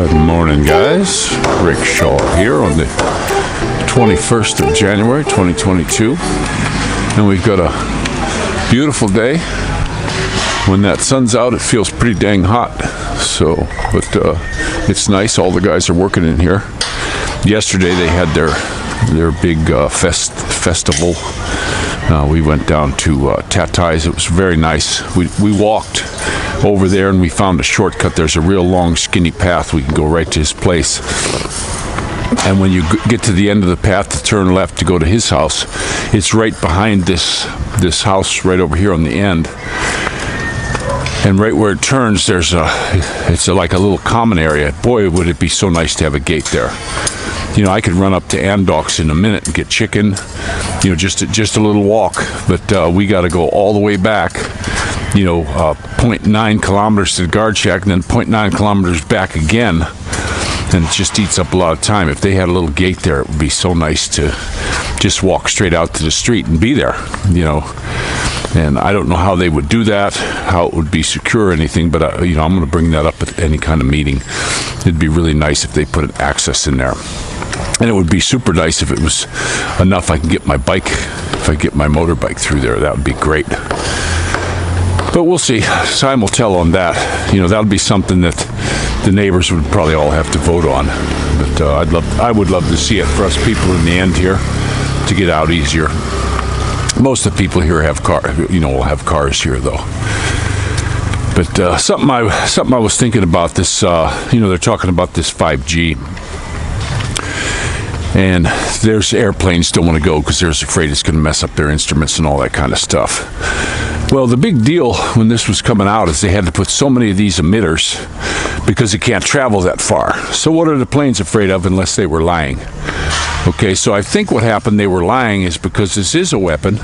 Good morning, guys. Rick Shaw here on the 21st of January 2022, and we've got a beautiful day. When that sun's out, it feels pretty dang hot, but it's nice. All the guys are working in here. Yesterday they had their big festival. We went down to Tatai's. It was very nice. We walked over there and we found a shortcut. There's a real long skinny path. We can go right to his place, and when you get to the end of the path to turn left to go to his house, it's right behind this house right over here on the end. And right where it turns, it's like a little common area. Boy, would it be so nice to have a gate there. You know, I could run up to Andoc's in a minute and get chicken. You know, just a little walk. But we got to go all the way back. 0.9 kilometers to the guard shack, and then 0.9 kilometers back again. And it just eats up a lot of time. If they had a little gate there, it would be so nice to just walk straight out to the street and be there. And I don't know how they would do that, how it would be secure or anything, but I'm going to bring that up at any kind of meeting. It'd be really nice if they put an access in there. And it would be super nice if it was enough I can get my bike, if I get my motorbike through there. That would be great. But we'll see. Time will tell on that. That'll be something that the neighbors would probably all have to vote on. But I would love to see it for us people in the end here to get out easier. Most of the people here have will have cars here though. But something I was thinking about this. They're talking about this 5G. And there's airplanes don't want to go because they're afraid it's going to mess up their instruments and all that kind of stuff. Well, the big deal when this was coming out is they had to put so many of these emitters because it can't travel that far. So what are the planes afraid of unless they were lying? Okay, so I think what happened, they were lying is because this is a weapon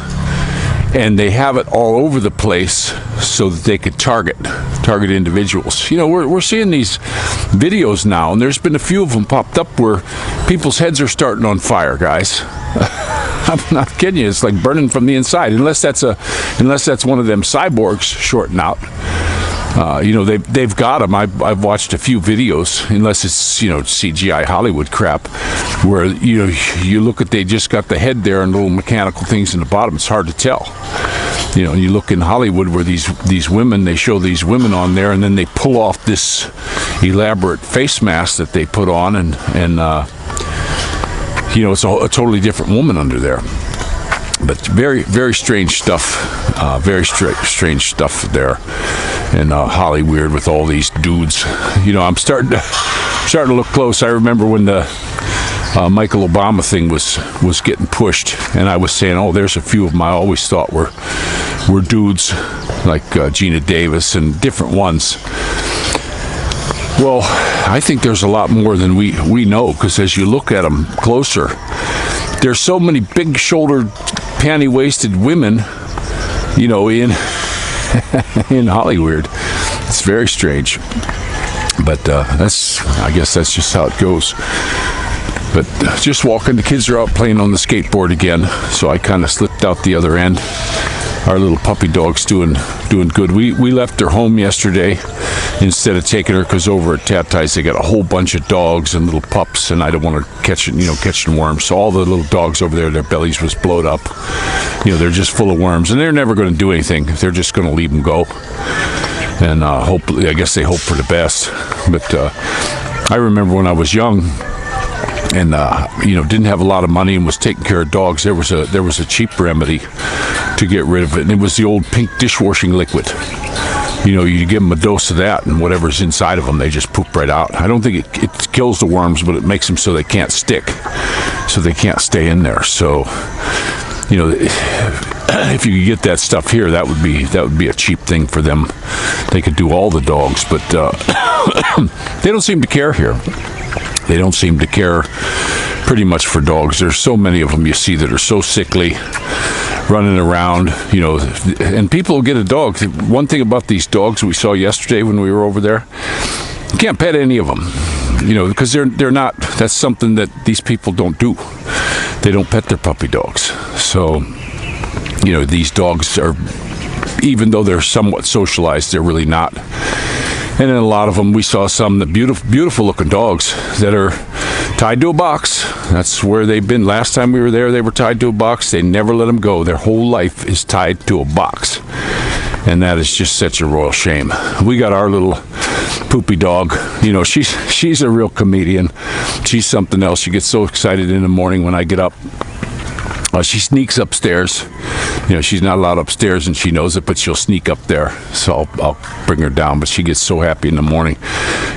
and they have it all over the place so that they could target individuals. We're seeing these videos now, and there's been a few of them popped up where people's heads are starting on fire, guys. I'm not kidding you. It's like burning from the inside, unless that's one of them cyborgs shorting out. They've got them. I've watched a few videos, unless it's CGI Hollywood crap, where you look at, they just got the head there and little mechanical things in the bottom. It's hard to tell. You look in Hollywood where these women, they show these women on there, and then they pull off this elaborate face mask that they put on, and it's a totally different woman under there. But very, very strange stuff. Very strange stuff there in Hollywood with all these dudes. I'm starting to look close. I remember when the Michael Obama thing was getting pushed, and I was saying, oh, there's a few of them I always thought were dudes, like Gina Davis and different ones. Well, I think there's a lot more than we know, because as you look at them closer, there's so many big-shouldered, panty-waisted women, in Hollywood. It's very strange. But I guess that's just how it goes. But just walking, the kids are out playing on the skateboard again, so I kind of slipped out the other end. Our little puppy dog's doing good. We left her home yesterday instead of taking her, because over at Tatai's they got a whole bunch of dogs and little pups, and I don't want her catching worms. So all the little dogs over there, their bellies was blowed up. They're just full of worms, and they're never going to do anything. They're just going to leave them go. And hopefully, I guess they hope for the best. But I remember when I was young, and didn't have a lot of money and was taking care of dogs, there was a cheap remedy to get rid of it, and it was the old pink dishwashing liquid. You give them a dose of that, and whatever's inside of them, they just poop right out. I don't think it kills the worms, but it makes them so they can't stick, so they can't stay in there. So, if you could get that stuff here, that would be a cheap thing for them. They could do all the dogs, but they don't seem to care here. They don't seem to care pretty much for dogs. There's so many of them you see that are so sickly, running around, and people will get a dog. One thing about these dogs we saw yesterday when we were over there, you can't pet any of them, because they're not, that's something that these people don't do. They don't pet their puppy dogs. So, these dogs are, even though they're somewhat socialized, they're really not. And then a lot of them, we saw some that beautiful looking dogs that are tied to a box. That's where they've been. Last time we were there, they were tied to a box. They never let them go. Their whole life is tied to a box. And that is just such a royal shame. We got our little poopy dog. You know, she's a real comedian. She's something else. She gets so excited in the morning when I get up. She sneaks upstairs. You know, she's not allowed upstairs, and she knows it, but she'll sneak up there. So I'll bring her down, but she gets so happy in the morning.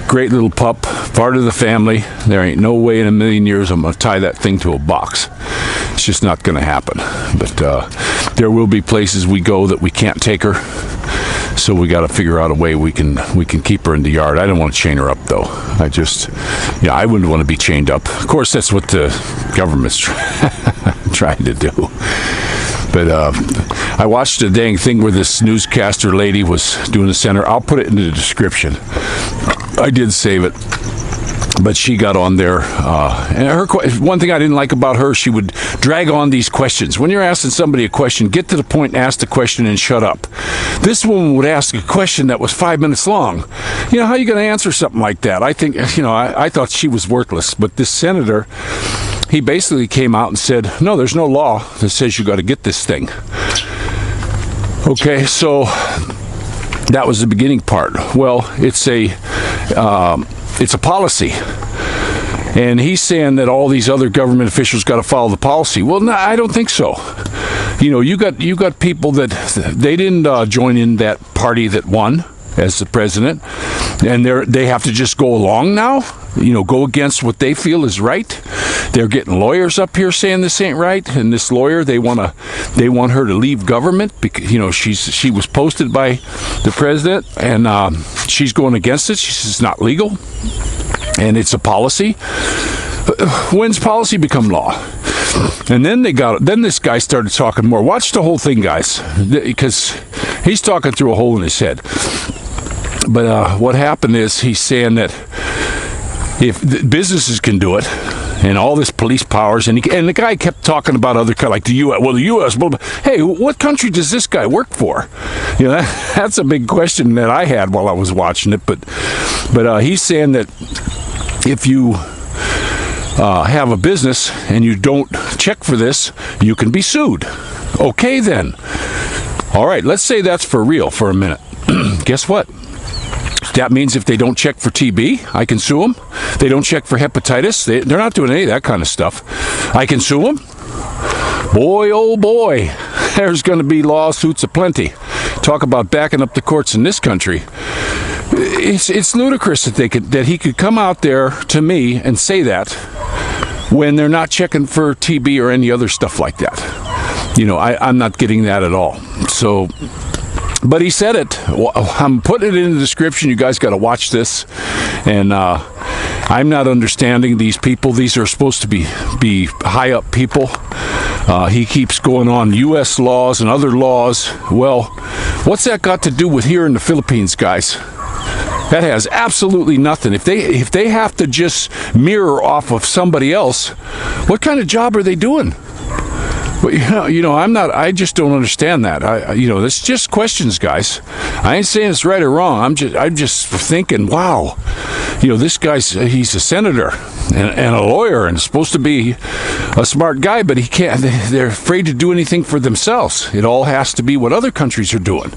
Great little pup, part of the family. There ain't no way in a million years I'm going to tie that thing to a box. It's just not going to happen. But there will be places we go that we can't take her. So we got to figure out a way we can keep her in the yard. I don't want to chain her up, though. I wouldn't want to be chained up. Of course, that's what the government's trying to do. But I watched a dang thing where this newscaster lady was doing the center. I'll put it in the description. I did save it. But she got on there, and one thing I didn't like about her, she would drag on these questions. When you're asking somebody a question, get to the point, ask the question, and shut up. This woman would ask a question that was 5 minutes long. You know, how are you going to answer something like that? I think, I thought she was worthless. But this senator, he basically came out and said, no, there's no law that says you got to get this thing. Okay, so that was the beginning part. Well, it's a policy. And he's saying that all these other government officials got to follow the policy. Well, no, I don't think so. You know, you got people that they didn't join in that party that won as the president, and they have to just go along now. You know, go against what they feel is right. They're getting lawyers up here saying this ain't right, and this lawyer they want her to leave government because she was posted by the president, and she's going against it. She says it's not legal, and it's a policy. When's policy become law? And then this guy started talking more. Watch the whole thing, guys, because he's talking through a hole in his head. But what happened is he's saying that if businesses can do it, and all this police powers, and the guy kept talking about other like the U.S. Well, the U.S. Well, hey, what country does this guy work for? You know, that's a big question that I had while I was watching it. But he's saying that if you have a business and you don't check for this, you can be sued. Okay, then. All right, let's say that's for real for a minute. Guess what? That means if they don't check for TB, I can sue them. They don't check for hepatitis. They're not doing any of that kind of stuff. I can sue them. Boy, oh boy, there's going to be lawsuits aplenty. Talk about backing up the courts in this country. It's ludicrous that he could come out there to me and say that when they're not checking for TB or any other stuff like that. You know, I'm not getting that at all. So. But he said it. I'm putting it in the description. You guys got to watch this. And I'm not understanding these people. These are supposed to be high up people. He keeps going on U.S. laws and other laws. Well, what's that got to do with here in the Philippines, guys? That has absolutely nothing. If they have to just mirror off of somebody else, what kind of job are they doing? But I just don't understand that. It's just questions, guys. I ain't saying it's right or wrong. I'm just thinking, wow, this he's a senator and a lawyer and supposed to be a smart guy, but he can't. They're afraid to do anything for themselves. It all has to be what other countries are doing,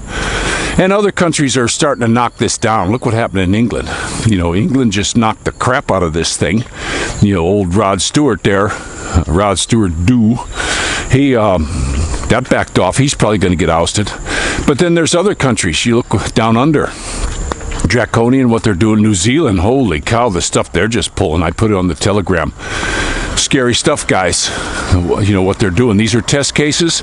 and other countries are starting to knock this down. Look what happened in England. England just knocked the crap out of this thing. Old Rod Stewart there, Rod Stewart he that backed off. He's probably going to get ousted. But then there's other countries. You look down under. Draconian, what they're doing. New Zealand, holy cow, the stuff they're just pulling. I put it on the Telegram. Scary stuff, guys. What they're doing. These are test cases,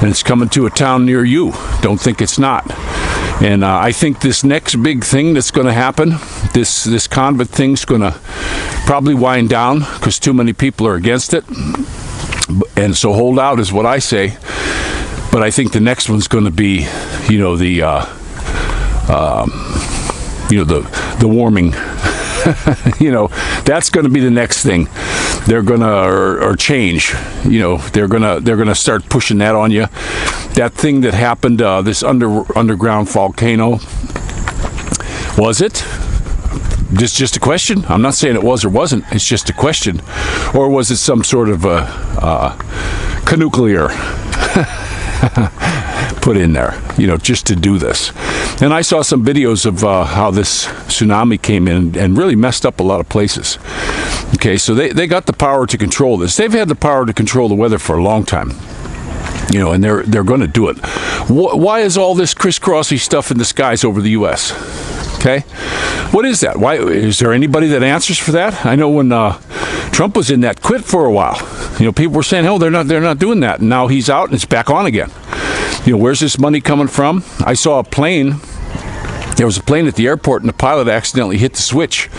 and it's coming to a town near you. Don't think it's not. And I think this next big thing that's going to happen, this convict thing's going to probably wind down because too many people are against it. And so hold out is what I say. But I think the next one's going to be, the warming. That's going to be the next thing. They're going to or change. They're going to start pushing that on you. That thing that happened, this underground volcano. Was it? Just a question? I'm not saying it was or wasn't. It's just a question. Or was it some sort of a canuclear put in there, just to do this? And I saw some videos of how this tsunami came in and really messed up a lot of places. Okay, so they got the power to control this. They've had the power to control the weather for a long time. And they're going to do it. Why is all this crisscrossy stuff in the skies over the U.S.? Okay, what is that? Why is there anybody that answers for that? I know when Trump was in that quit for a while, people were saying, "Oh, they're not doing that," and now he's out and it's back on again. Where's this money coming from? I saw a plane. There was a plane at the airport, and the pilot accidentally hit the switch,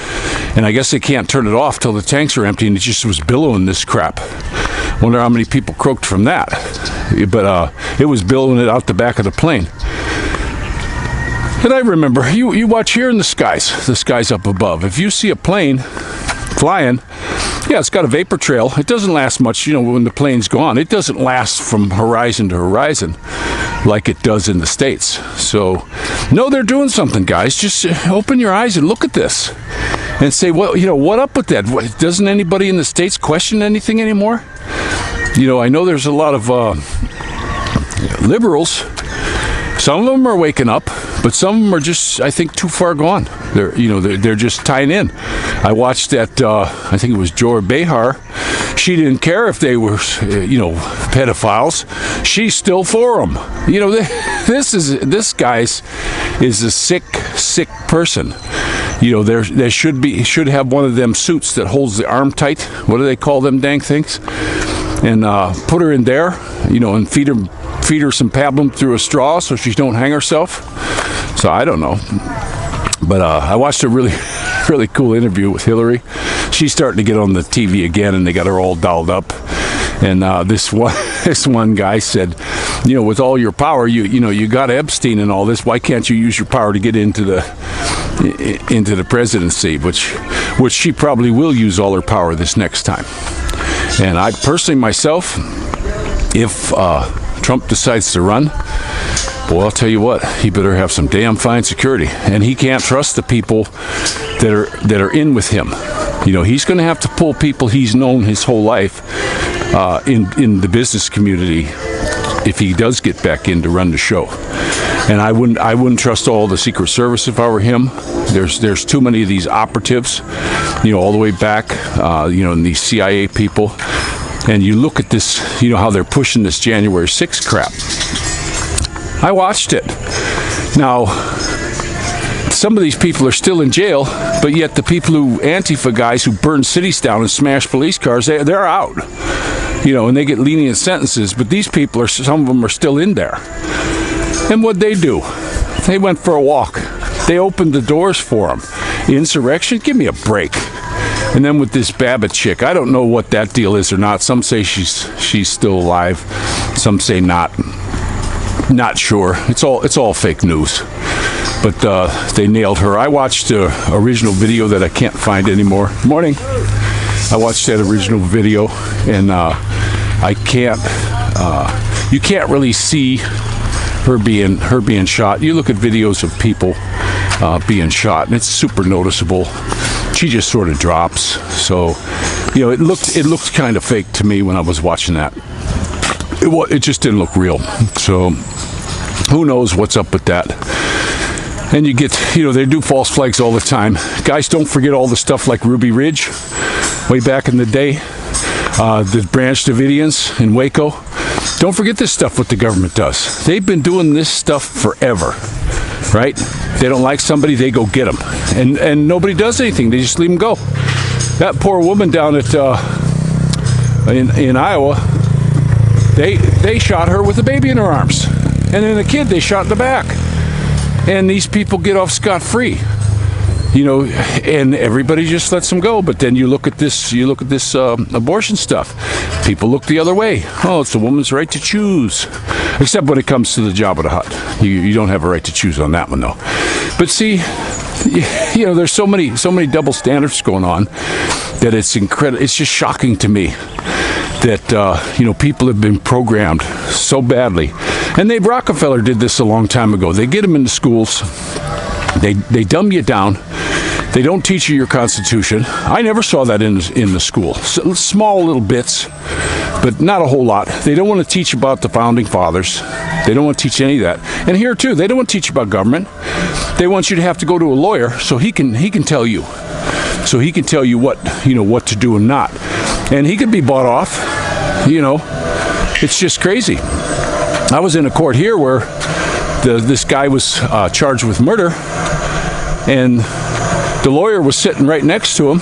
and I guess they can't turn it off till the tanks are empty, and it just was billowing this crap. Wonder how many people croaked from that. But it was billowing it out the back of the plane. And I remember, you watch here in the skies up above. If you see a plane flying, yeah, it's got a vapor trail. It doesn't last much, when the plane's gone. It doesn't last from horizon to horizon like it does in the States. So, no, they're doing something, guys. Just open your eyes and look at this and say, well, what up with that? Doesn't anybody in the States question anything anymore? I know there's a lot of liberals. Some of them are waking up, but some of them are just, I think, too far gone. They're just tying in. I watched that. I think it was Joy Behar. She didn't care if they were, pedophiles. She's still for them. This guy's is a sick person. There should have one of them suits that holds the arm tight. What do they call them dang things? And put her in there, and feed her some pablum through a straw so she don't hang herself. So I don't know. But I watched a really, really cool interview with Hillary. She's starting to get on the TV again, and they got her all dolled up. And this one guy said, with all your power, you got Epstein and all this. Why can't you use your power to get into the presidency? Which she probably will use all her power this next time. And I personally, myself, if Trump decides to run, boy, I'll tell you what, he better have some damn fine security. And he can't trust the people that are in with him. He's going to have to pull people he's known his whole life in the business community if he does get back in to run the show. And I wouldn't trust all the Secret Service if I were him. There's too many of these operatives, all the way back, and these CIA people. And you look at this, how they're pushing this January 6th crap. I watched it. Now, some of these people are still in jail, but yet the people Antifa guys who burn cities down and smash police cars, they're out. And they get lenient sentences, but these people some of them are still in there. And what'd they do? They went for a walk. They opened the doors for them. Insurrection? Give me a break. And then with this Babbitt chick, I don't know what that deal is or not. Some say she's still alive. Some say not. Not sure. It's all fake news. But they nailed her. I watched the original video that I can't find anymore. Morning. I watched that original video, and I can't. You can't really see her being shot. You look at videos of people being shot, and it's super noticeable. She just sort of drops. So, it looked kind of fake to me when I was watching that. It just didn't look real. So, who knows what's up with that? And you get, they do false flags all the time. Guys, don't forget all the stuff like Ruby Ridge, way back in the day. The Branch Davidians in Waco. Don't forget this stuff what the government does. They've been doing this stuff forever, right? They don't like somebody, they go get them. And nobody does anything. They just leave them go. That poor woman down at in Iowa, they shot her with a baby in her arms. And then a kid they shot in the back. And these people get off scot-free. And everybody just lets them go. But then you look at this abortion stuff. People look the other way. Oh, it's a woman's right to choose. Except when it comes to the Jabba the Hutt. You don't have a right to choose on that one, though. But see, there's so many double standards going on that it's incredible. It's just shocking to me that, people have been programmed so badly. And Rockefeller did this a long time ago. They get them into schools. They dumb you down. They don't teach you your Constitution. I never saw that in the school. Small little bits, but not a whole lot. They don't want to teach about the Founding Fathers. They don't want to teach any of that. And here, too, they don't want to teach you about government. They want you to have to go to a lawyer so he can tell you. So he can tell you what to do and not. And he could be bought off. It's just crazy. I was in a court here where this guy was charged with murder, and the lawyer was sitting right next to him,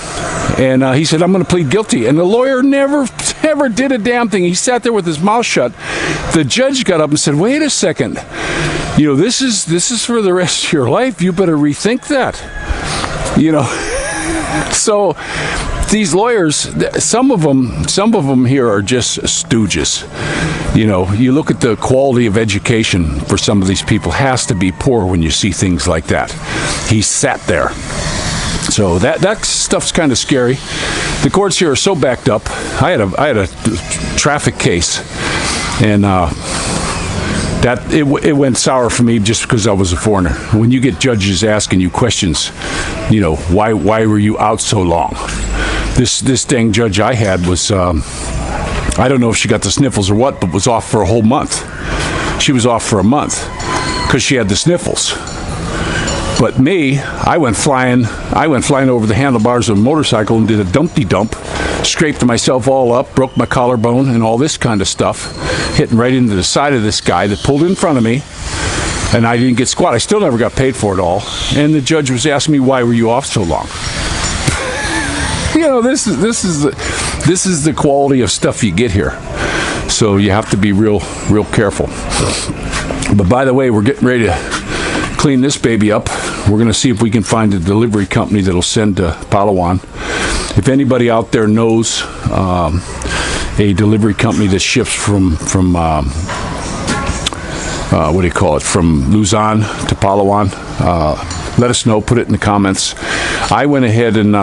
and he said, "I'm going to plead guilty." And the lawyer never did a damn thing. He sat there with his mouth shut. The judge got up and said, "Wait a second. This is for the rest of your life. You better rethink that." So these lawyers, some of them here are just stooges. You look at the quality of education for some of these people has to be poor when you see things like that. He sat there. So that stuff's kind of scary. The courts here are so backed up. I had a traffic case, and it went sour for me just because I was a foreigner. When you get judges asking you questions, why were you out so long? This dang judge I had was, I don't know if she got the sniffles or what, but was off for a whole month. She was off for a month because she had the sniffles. But me, I went flying over the handlebars of a motorcycle and did a dumpty dump, scraped myself all up, broke my collarbone and all this kind of stuff, hitting right into the side of this guy that pulled in front of me, and I didn't get squat. I still never got paid for it all. And the judge was asking me, "Why were you off so long?" This is the quality of stuff you get here. So you have to be real careful. But by the way, we're getting ready to clean this baby up. We're going to see if we can find a delivery company that'll send to Palawan. If anybody out there knows a delivery company that ships from from Luzon to Palawan, let us know. Put it in the comments. I went ahead and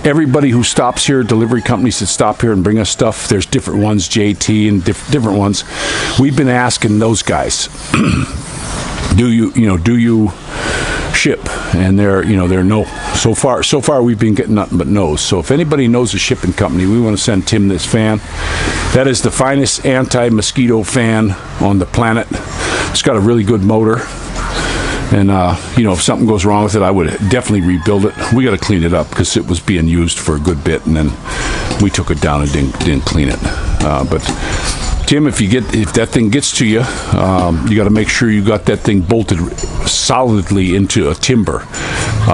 everybody who stops here, delivery companies that stop here and bring us stuff, there's different ones, JT and different ones. We've been asking those guys, do you ship? And they're no. So far we've been getting nothing but no's. So if anybody knows a shipping company, we want to send Tim this fan. That is the finest anti-mosquito fan on the planet. It's got a really good motor. And, if something goes wrong with it, I would definitely rebuild it. We got to clean it up because it was being used for a good bit, and then we took it down and didn't clean it. But Tim, if that thing gets to you, you got to make sure you got that thing bolted solidly into a timber,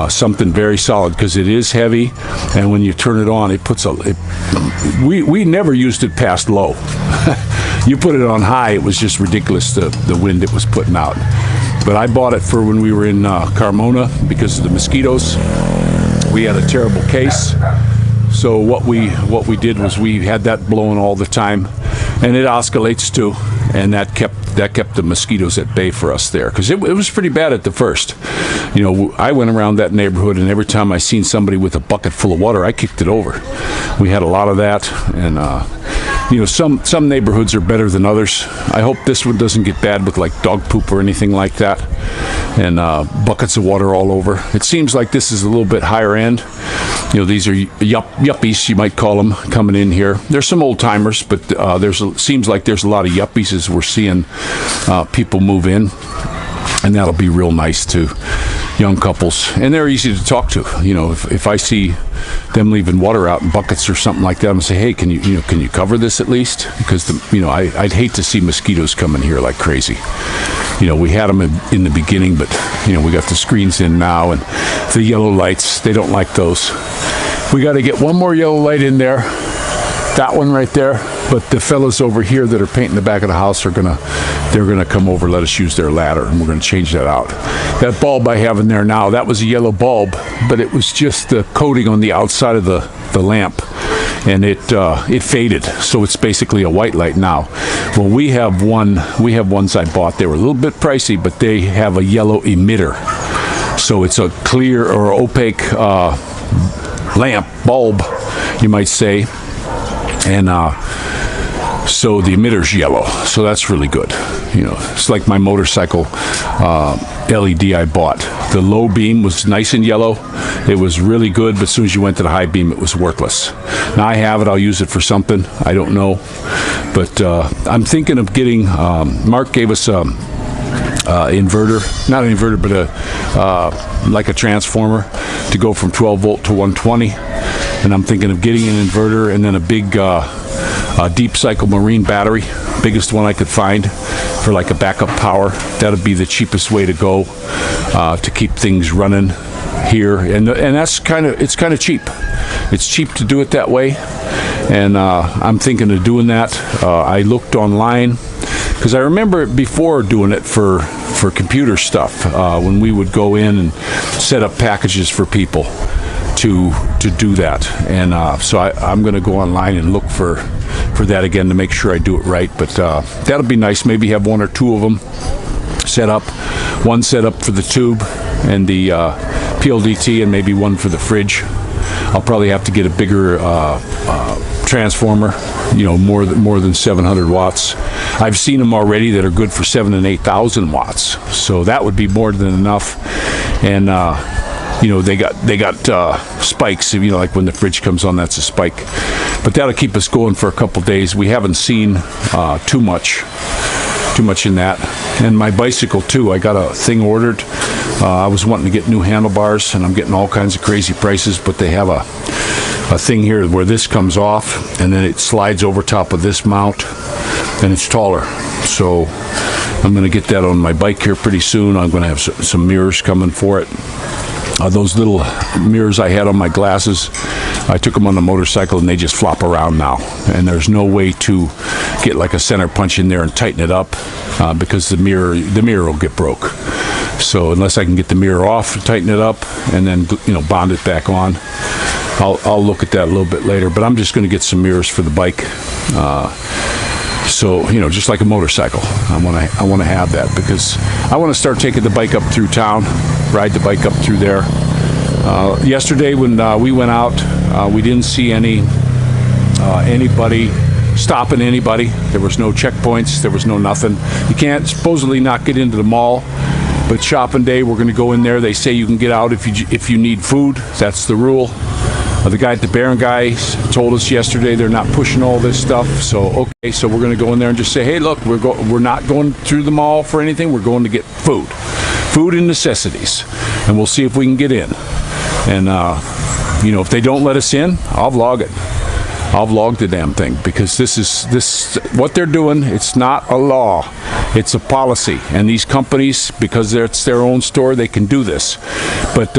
something very solid, because it is heavy, and when you turn it on, it puts we never used it past low. You put it on high, it was just ridiculous, the wind it was putting out. But I bought it for when we were in Carmona because of the mosquitoes. We had a terrible case. So what we did was we had that blowing all the time, and it oscillates too, and that kept the mosquitoes at bay for us there, because it was pretty bad at the first. I went around that neighborhood, and every time I seen somebody with a bucket full of water, I kicked it over. We had a lot of that, and some neighborhoods are better than others. I hope this one doesn't get bad with like dog poop or anything like that, and buckets of water all over. It seems like this is a little bit higher end. These are yuppies, you might call them, coming in here. There's some old timers, but seems like there's a lot of yuppies as we're seeing people move in, and that'll be real nice to young couples, and they're easy to talk to. If I see them leaving water out in buckets or something like that, I'm gonna say, "Hey, can you cover this at least?" Because I'd hate to see mosquitoes come in here like crazy. We had them in the beginning, but we got the screens in now, and the yellow lights, they don't like those. We got to get one more yellow light in there, that one right there. But the fellas over here that are painting the back of the house they're gonna come over, let us use their ladder, and we're gonna change that out. That bulb I have in there now, that was a yellow bulb, but it was just the coating on the outside of the lamp, and it faded, so it's basically a white light now. Well, we have ones I bought. They were a little bit pricey, but they have a yellow emitter, so it's a clear or opaque lamp bulb, you might say. And So the emitter's yellow, so that's really good. You know, it's like my motorcycle LED I bought. The low beam was nice and yellow. It was really good, but as soon as you went to the high beam, it was worthless. Now I have it. I'll use it for something. I don't know. But I'm thinking of getting, Mark gave us a inverter, not an inverter, but like a transformer to go from 12 volt to 120. And I'm thinking of getting an inverter and then a big deep cycle marine battery, biggest one I could find for like a backup power. That'd be the cheapest way to go to keep things running here, and that's it's kind of cheap. It's cheap to do it that way, and I'm thinking of doing that. I looked online because I remember before doing it for computer stuff when we would go in and set up packages for people to do that, and so I'm going to go online and look for that again to make sure I do it right. But that'll be nice. Maybe have one or two of them set up. One set up for the tube and the PLDT, and maybe one for the fridge. I'll probably have to get a bigger transformer, you know, more than 700 watts. I've seen them already that are good for 7,000 and 8,000 watts, so that would be more than enough. And you know, they got spikes. You know, like when the fridge comes on, that's a spike. But that'll keep us going for a couple days. We haven't seen too much in that. And my bicycle too, I got a thing ordered. I was wanting to get new handlebars, and I'm getting all kinds of crazy prices, but they have a thing here where this comes off and then it slides over top of this mount, and it's taller. So I'm going to get that on my bike here pretty soon. I'm going to have some mirrors coming for it. Those little mirrors I had on my glasses, I took them on the motorcycle and they just flop around now, and there's no way to get like a center punch in there and tighten it up because the mirror will get broke. So unless I can get the mirror off, tighten it up, and then, you know, bond it back on, I'll look at that a little bit later. But I'm just going to get some mirrors for the bike. So, you know, just like a motorcycle, I want to have that because I want to start taking the bike up through town, ride the bike up through there. Yesterday when we went out, we didn't see anybody stopping anybody. There was no checkpoints. There was no nothing. You can't supposedly not get into the mall, but shopping day, we're going to go in there. They say you can get out if you need food. That's the rule. The guy at the Barron Guys told us yesterday they're not pushing all this stuff. So okay, so we're going to go in there and just say, hey, look, we're not going through the mall for anything. We're going to get food and necessities, and we'll see if we can get in. And you know, if they don't let us in, I'll vlog it. I'll vlog the damn thing, because this what they're doing. It's not a law. It's a policy, and these companies, because it's their own store, they can do this. But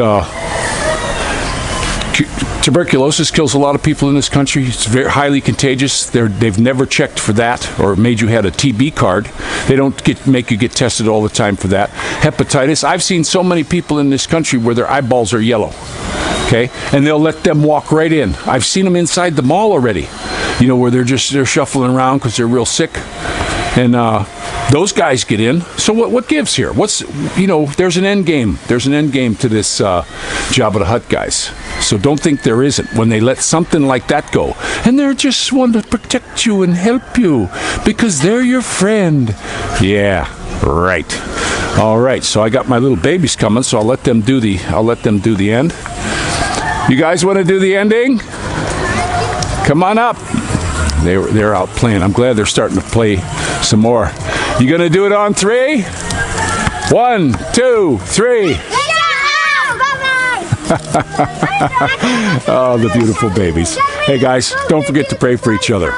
tuberculosis kills a lot of people in this country. It's very highly contagious. They've never checked for that or made you had a TB card. They don't make you get tested all the time for that. Hepatitis. I've seen so many people in this country where their eyeballs are yellow. Okay, and they'll let them walk right in. I've seen them inside the mall already. You know, where they're shuffling around because they're real sick, and those guys get in. So what gives here? There's an end game. There's an end game to this Jabba the Hutt guys. So don't think there isn't when they let something like that go. And they're just want to protect you and help you because they're your friend. Yeah, right. All right. So I got my little babies coming, so I'll let them do the end. You guys want to do the ending? Come on up. They're out playing. I'm glad they're starting to play some more. You gonna do it on 3? 1, 2, 3. Oh, the beautiful babies. Hey guys, don't forget to pray for each other.